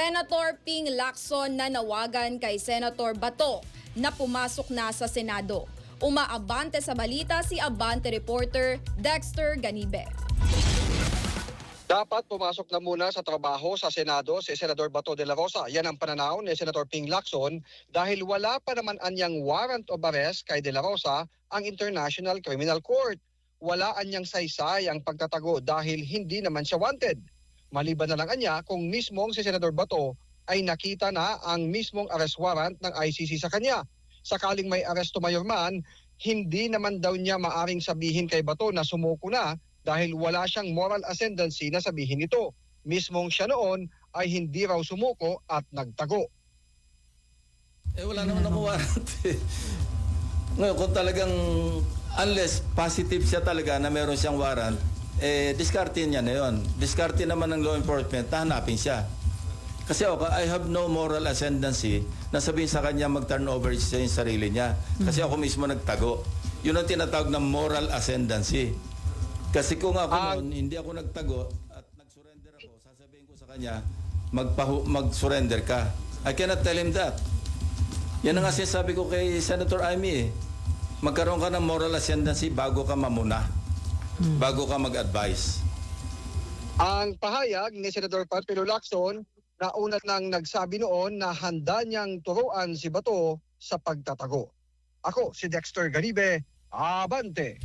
Senator Ping Lacson nanawagan kay Senator Bato na pumasok na sa Senado. Umaabante sa balita si Abante reporter Dexter Ganibe. Dapat pumasok na muna sa trabaho sa Senado si Senador Bato de la Rosa. Yan ang pananaw ni Senator Ping Lacson dahil wala pa naman anyang warrant of arrest kay de la Rosa ang International Criminal Court. Wala anyang saysay ang pagtatago dahil hindi naman siya wanted. Maliban na lang anya kung mismong si Senador Bato ay nakita na ang mismong arrest warrant ng ICC sa kanya. Sakaling may aresto mayor man, hindi naman daw niya maaring sabihin kay Bato na sumuko na dahil wala siyang moral ascendancy na sabihin ito. Mismong siya noon ay hindi raw sumuko at nagtago. Wala naman ako warrant. Ngayon, kung talagang unless positive siya talaga na meron siyang warrant, diskarte niya na yun. Diskarte naman ng law enforcement na hanapin siya. Kasi ako, I have no moral ascendancy na sabihin sa kanya mag-turn over siya yung sarili niya. Kasi ako mismo nagtago. Yun ang tinatawag na moral ascendancy. Kasi kung ako noon, hindi ako nagtago at nag-surrender ako, sasabihin ko sa kanya, mag-surrender ka. I cannot tell him that. Yan ang nga sinasabi ko kay Senator Amy eh. Magkaroon ka ng moral ascendancy bago ka mamuna. Bago ka mag-advise. Ang pahayag ni Senador Ping Lacson na una nang nagsabi noon na handa niyang turuan si Bato sa pagtatago. Ako si Dexter Ganibe, Abante.